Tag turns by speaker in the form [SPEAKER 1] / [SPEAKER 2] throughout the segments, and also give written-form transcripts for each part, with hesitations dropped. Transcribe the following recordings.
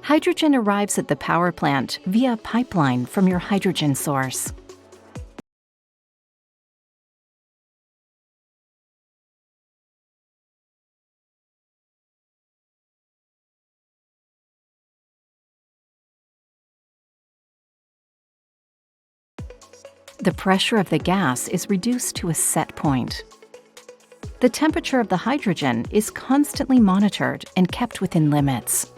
[SPEAKER 1] Hydrogen arrives at the power plant via a pipeline from your hydrogen source. The pressure of the gas is reduced to a set point. The temperature of the hydrogen is constantly monitored and kept within limits.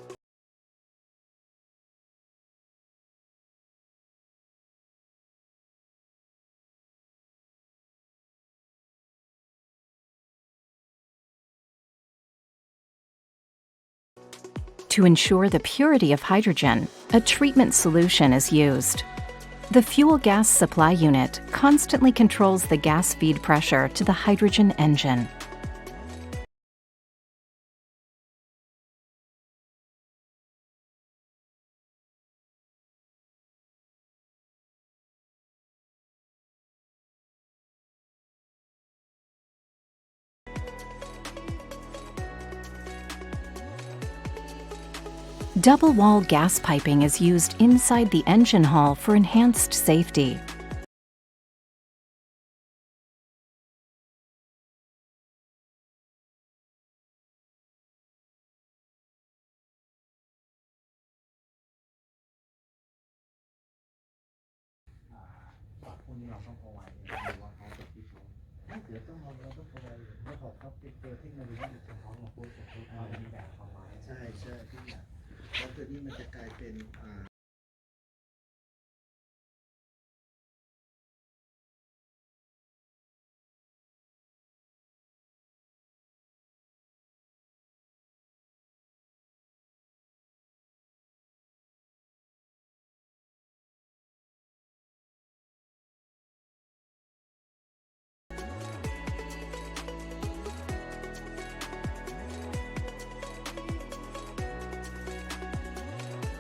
[SPEAKER 1] To ensure the purity of hydrogen, a treatment solution is used. The fuel gas supply unit constantly controls the gas feed pressure to the hydrogen engine. Double-wall gas piping is used inside the engine hall for enhanced safety.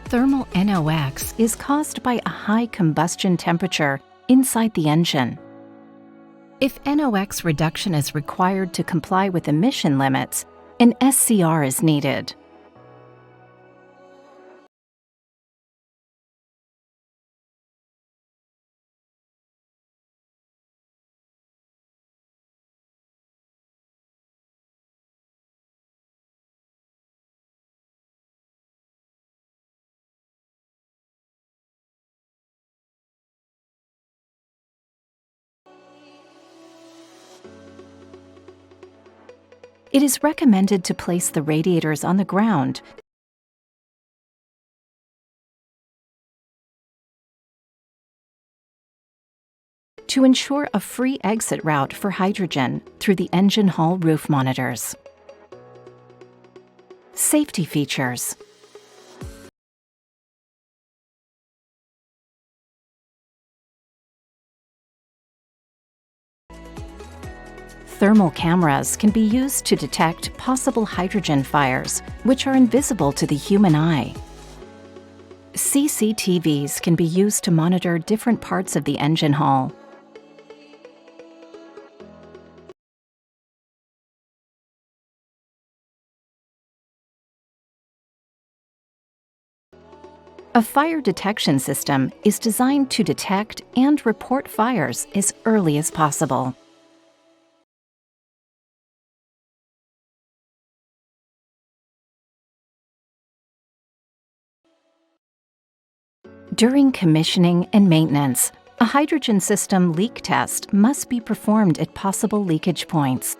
[SPEAKER 1] Thermal NOx is caused by a high combustion temperature inside the engine. If NOx reduction is required to comply with emission limits, an SCR is needed. It is recommended to place the radiators on the ground to ensure a free exit route for hydrogen through the engine hall roof monitors. Safety features. Thermal cameras can be used to detect possible hydrogen fires, which are invisible to the human eye. CCTVs can be used to monitor different parts of the engine hall. A fire detection system is designed to detect and report fires as early as possible. During commissioning and maintenance, a hydrogen system leak test must be performed at possible leakage points.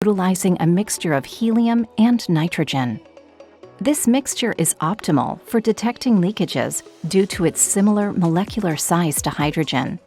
[SPEAKER 1] Utilizing a mixture of helium and nitrogen. This mixture is optimal for detecting leakages due to its similar molecular size to hydrogen.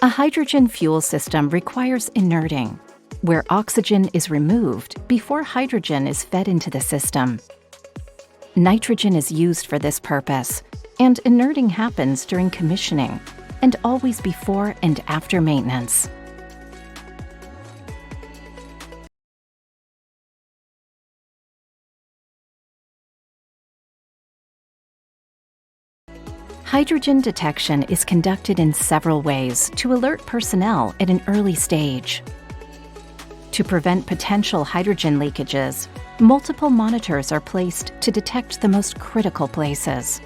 [SPEAKER 1] A hydrogen fuel system requires inerting, where oxygen is removed before hydrogen is fed into the system. Nitrogen is used for this purpose, and inerting happens during commissioning and always before and after maintenance. Hydrogen detection is conducted in several ways to alert personnel at an early stage. To prevent potential hydrogen leakages, multiple monitors are placed to detect the most critical places.